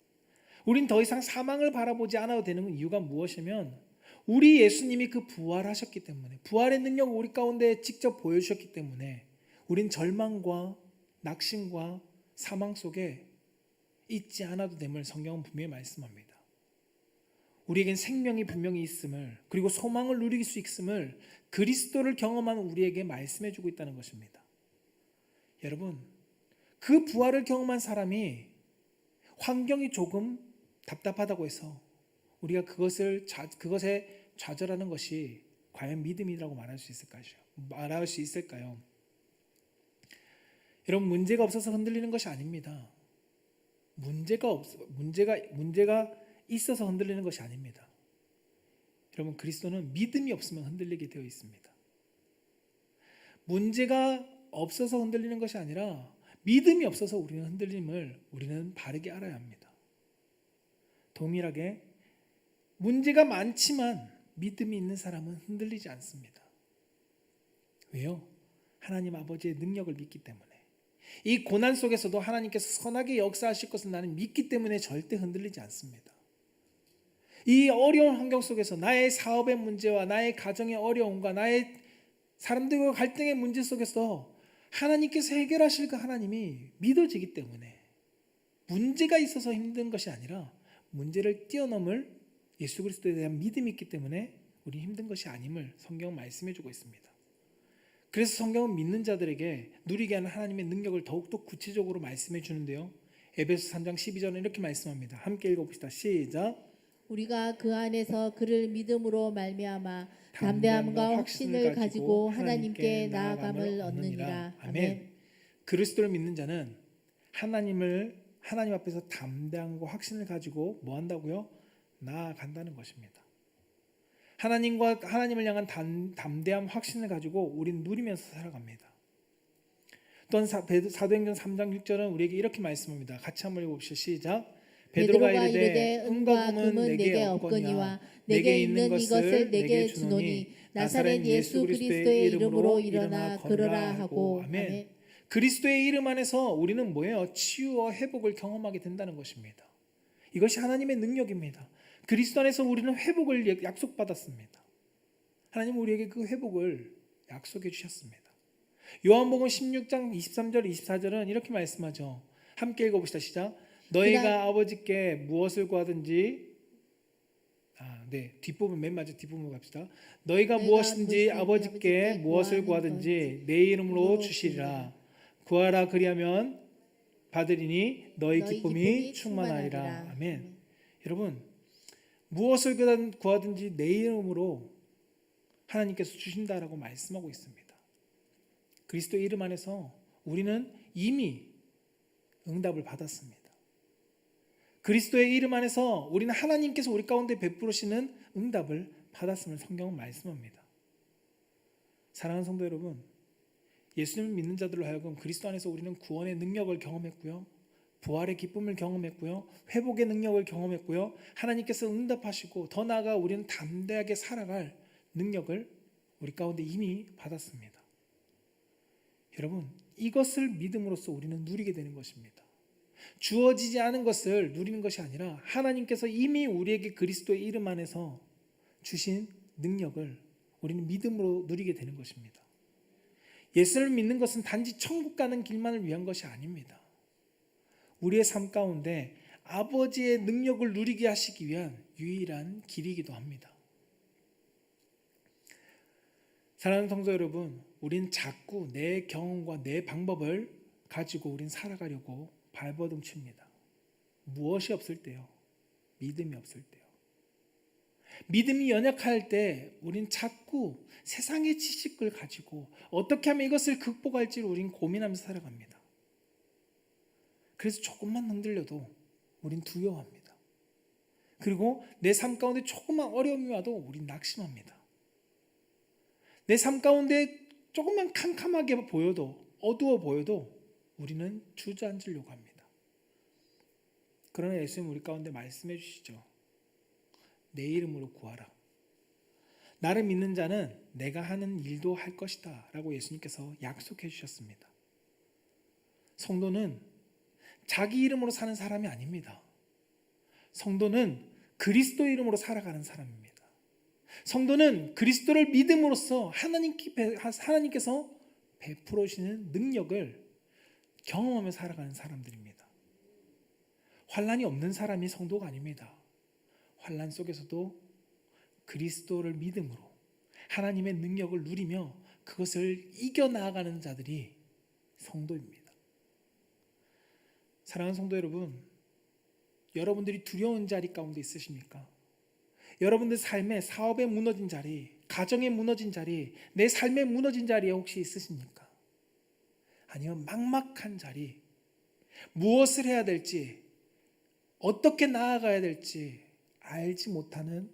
우린 더 이상 사망을 바라보지 않아도 되는 이유가 무엇이냐면 우리 예수님이 그 부활하셨기 때문에, 부활의 능력을 우리 가운데 직접 보여주셨기 때문에 우린 절망과 낙심과 사망 속에 있지 않아도 됨을 성경은 분명히 말씀합니다. 우리에겐 생명이 분명히 있음을, 그리고 소망을 누릴 수 있음을 그리스도를 경험한 우리에게 말씀해 주고 있다는 것입니다. 여러분, 그 부활을 경험한 사람이 환경이 조금 답답하다고 해서 우리가 그것에 좌절하는 것이 과연 믿음이라고 말할 수 있을까요? 여러분, 문제가 없어서 흔들리는 것이 아닙니다. 문제가 있어서 흔들리는 것이 아닙니다. 여러분, 그리스도는 믿음이 없으면 흔들리게 되어 있습니다. 문제가 없어서 흔들리는 것이 아니라 믿음이 없어서 우리는 흔들림을 우리는 바르게 알아야 합니다. 동일하게 문제가 많지만 믿음이 있는 사람은 흔들리지 않습니다. 왜요? 하나님 아버지의 능력을 믿기 때문에. 이 고난 속에서도 하나님께서 선하게 역사하실 것을 나는 믿기 때문에 절대 흔들리지 않습니다. 이 어려운 환경 속에서 나의 사업의 문제와 나의 가정의 어려움과 나의 사람들과 갈등의 문제 속에서 하나님께서 해결하실 그 하나님이 믿어지기 때문에 문제가 있어서 힘든 것이 아니라 문제를 뛰어넘을 예수 그리스도에 대한 믿음이 있기 때문에 우리 힘든 것이 아님을 성경은 말씀해 주고 있습니다. 그래서 성경은 믿는 자들에게 누리게 하는 하나님의 능력을 더욱더 구체적으로 말씀해 주는데요. 에베소 3장 12절은 이렇게 말씀합니다. 함께 읽어봅시다. 시작. 우리가 그 안에서 그를 믿음으로 말미암아 담대함과 확신을 가지고 하나님께 나아감을 얻느니라. 아멘. 그리스도를 믿는 자는 하나님 앞에서 담대함과 확신을 가지고 뭐 한다고요? 나아간다는 것입니다. 하나님을 향한 담대함, 확신을 가지고 우리는 누리면서 살아갑니다. 또한 사도행전 3장 6절은 우리에게 이렇게 말씀합니다. 같이 한번 읽어봅시다. 시작. 베드로가 이르되 은과 금은 내게 없거니와 내게 있는 것을 내게 주노니 나사렛 예수 그리스도의 이름으로 일어나 걸으라 하고. 아멘. 그리스도의 이름 안에서 우리는 뭐예요? 치유와 회복을 경험하게 된다는 것입니다. 이것이 하나님의 능력입니다. 그리스도 안에서 우리는 회복을 약속받았습니다. 하나님은 우리에게 그 회복을 약속해 주셨습니다. 요한복음 16장 23절 24절은 이렇게 말씀하죠. 함께 읽어봅시다. 시작. 너희가 아버지께 무엇을 구하든지 뒷부분 맨 마지막 뒷부분 갑시다. 너희가 무엇인지 아버지께 무엇을 구하든지 내 이름으로 주시리라. 구하라 그리하면 받으리니 너희 기쁨이 충만하리라. 아멘. 여러분, 무엇을 구하든지 내 이름으로 하나님께서 주신다라고 말씀하고 있습니다. 그리스도의 이름 안에서 우리는 이미 응답을 받았습니다. 그리스도의 이름 안에서 우리는 하나님께서 우리 가운데 베푸시는 응답을 받았음을 성경은 말씀합니다. 사랑하는 성도 여러분, 예수님을 믿는 자들로 하여금 그리스도 안에서 우리는 구원의 능력을 경험했고요, 부활의 기쁨을 경험했고요, 회복의 능력을 경험했고요, 하나님께서 응답하시고 더 나아가 우리는 담대하게 살아갈 능력을 우리 가운데 이미 받았습니다. 여러분, 이것을 믿음으로써 우리는 누리게 되는 것입니다. 주어지지 않은 것을 누리는 것이 아니라 하나님께서 이미 우리에게 그리스도의 이름 안에서 주신 능력을 우리는 믿음으로 누리게 되는 것입니다. 예수를 믿는 것은 단지 천국 가는 길만을 위한 것이 아닙니다. 우리의 삶 가운데 아버지의 능력을 누리게 하시기 위한 유일한 길이기도 합니다. 사랑하는 성도 여러분, 우린 자꾸 내 경험과 내 방법을 가지고 우린 살아가려고 발버둥 칩니다. 무엇이 없을 때요? 믿음이 없을 때요. 믿음이 연약할 때 우린 자꾸 세상의 지식을 가지고 어떻게 하면 이것을 극복할지를 우린 고민하면서 살아갑니다. 그래서 조금만 흔들려도 우린 두려워합니다. 그리고 내 삶 가운데 조금만 어려움이 와도 우린 낙심합니다. 내 삶 가운데 조금만 캄캄하게 보여도, 어두워 보여도 우리는 주저앉으려고 합니다. 그러나 예수님 우리 가운데 말씀해 주시죠. 내 이름으로 구하라. 나를 믿는 자는 내가 하는 일도 할 것이다 라고 예수님께서 약속해 주셨습니다. 성도는 자기 이름으로 사는 사람이 아닙니다. 성도는 그리스도의 이름으로 살아가는 사람입니다. 성도는 그리스도를 믿음으로써 하나님께서 베풀어 주시는 능력을 경험하며 살아가는 사람들입니다. 환난이 없는 사람이 성도가 아닙니다. 환난 속에서도 그리스도를 믿음으로 하나님의 능력을 누리며 그것을 이겨나가는 자들이 성도입니다. 사랑하는 성도 여러분, 여러분들이 두려운 자리 가운데 있으십니까? 여러분들 삶에 사업에 무너진 자리, 가정에 무너진 자리, 내 삶에 무너진 자리에 혹시 있으십니까? 아니면 막막한 자리, 무엇을 해야 될지, 어떻게 나아가야 될지 알지 못하는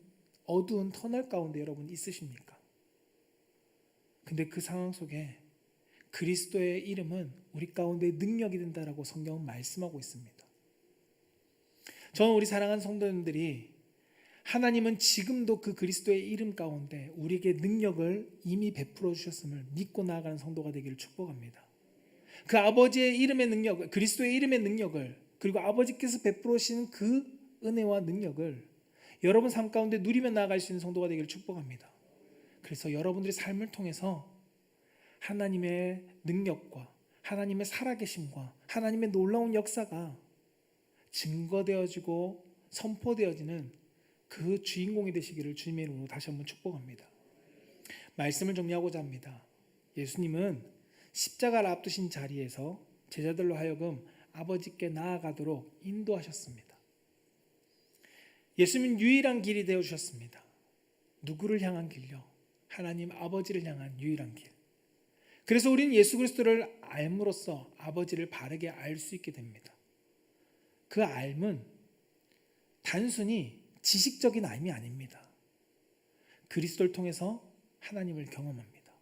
어두운 터널 가운데 여러분 있으십니까? 근데 그 상황 속에 그리스도의 이름은 우리 가운데 능력이 된다라고 성경은 말씀하고 있습니다. 저는 우리 사랑하는 성도님들이 하나님은 지금도 그 그리스도의 이름 가운데 우리에게 능력을 이미 베풀어 주셨음을 믿고 나아가는 성도가 되기를 축복합니다. 그 아버지의 이름의 능력, 그리스도의 이름의 능력을, 그리고 아버지께서 베풀어 주신 그 은혜와 능력을 여러분 삶 가운데 누리며 나아갈 수 있는 성도가 되기를 축복합니다. 그래서 여러분들의 삶을 통해서 하나님의 능력과 하나님의 살아계심과 하나님의 놀라운 역사가 증거되어지고 선포되어지는 그 주인공이 되시기를 주님의 이름으로 다시 한번 축복합니다. 말씀을 정리하고자 합니다. 예수님은 십자가를 앞두신 자리에서 제자들로 하여금 아버지께 나아가도록 인도하셨습니다. 예수님은 유일한 길이 되어주셨습니다. 누구를 향한 길요? 하나님 아버지를 향한 유일한 길. 그래서 우리는 예수 그리스도를 알므로써 아버지를 바르게 알 수 있게 됩니다. 그 알은 단순히 지식적인 알이 아닙니다. 그리스도를 통해서 하나님을 경험합니다.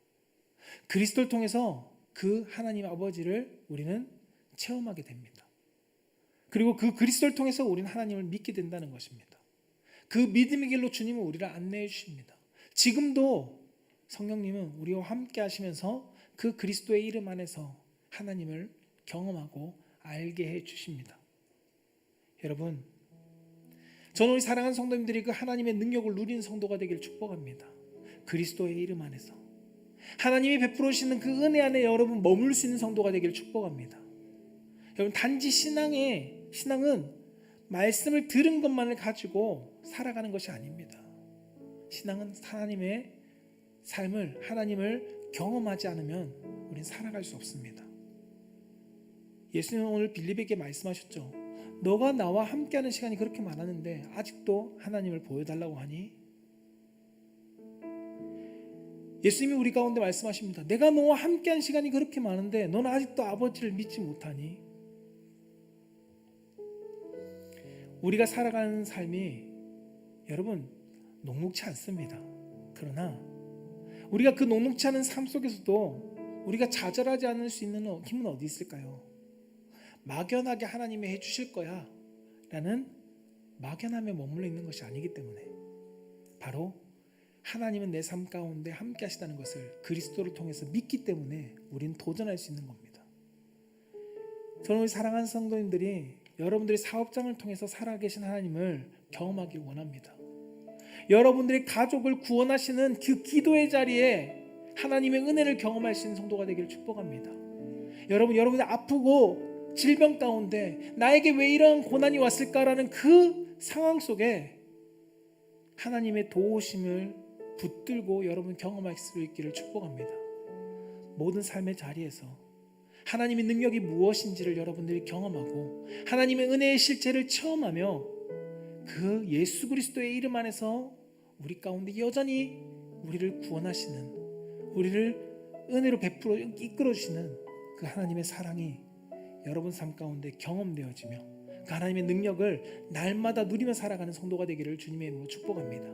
그리스도를 통해서 그 하나님 아버지를 우리는 체험하게 됩니다. 그리고 그 그리스도를 통해서 우리는 하나님을 믿게 된다는 것입니다. 그 믿음의 길로 주님은 우리를 안내해 주십니다. 지금도 성령님은 우리와 함께 하시면서 그 그리스도의 이름 안에서 하나님을 경험하고 알게 해 주십니다. 여러분, 저는 우리 사랑하는 성도님들이 그 하나님의 능력을 누리는 성도가 되기를 축복합니다. 그리스도의 이름 안에서 하나님이 베풀어 주시는 그 은혜 안에 여러분 머물 수 있는 성도가 되기를 축복합니다. 여러분, 단지 신앙은 말씀을 들은 것만을 가지고 살아가는 것이 아닙니다. 신앙은 하나님의 삶을, 하나님을 경험하지 않으면 우리는 살아갈 수 없습니다. 예수님은 오늘 빌립에게 말씀하셨죠. 너가 나와 함께하는 시간이 그렇게 많았는데 아직도 하나님을 보여달라고 하니? 예수님이 우리 가운데 말씀하십니다. 내가 너와 함께한 시간이 그렇게 많은데 너는 아직도 아버지를 믿지 못하니? 우리가 살아가는 삶이 여러분 녹록치 않습니다. 그러나 우리가 그 녹록치 않은 삶 속에서도 우리가 좌절하지 않을 수 있는 힘은 어디 있을까요? 막연하게 하나님이 해주실 거야 라는 막연함에 머물러 있는 것이 아니기 때문에 바로 하나님은 내 삶 가운데 함께 하시다는 것을 그리스도를 통해서 믿기 때문에 우리는 도전할 수 있는 겁니다. 저는 우리 사랑하는 성도님들이 여러분들의 사업장을 통해서 살아계신 하나님을 경험하길 원합니다. 여러분들의 가족을 구원하시는 그 기도의 자리에 하나님의 은혜를 경험할 수 있는 성도가 되기를 축복합니다. 여러분들 아프고 질병 가운데 나에게 왜 이런 고난이 왔을까라는 그 상황 속에 하나님의 도우심을 붙들고 여러분 경험할 수 있기를 축복합니다. 모든 삶의 자리에서 하나님의 능력이 무엇인지를 여러분들이 경험하고 하나님의 은혜의 실체를 체험하며 그 예수 그리스도의 이름 안에서 우리 가운데 여전히 우리를 구원하시는, 우리를 은혜로 베풀어 이끌어 주시는 그 하나님의 사랑이 여러분 삶 가운데 경험되어지며 그 하나님의 능력을 날마다 누리며 살아가는 성도가 되기를 주님의 이름으로 축복합니다.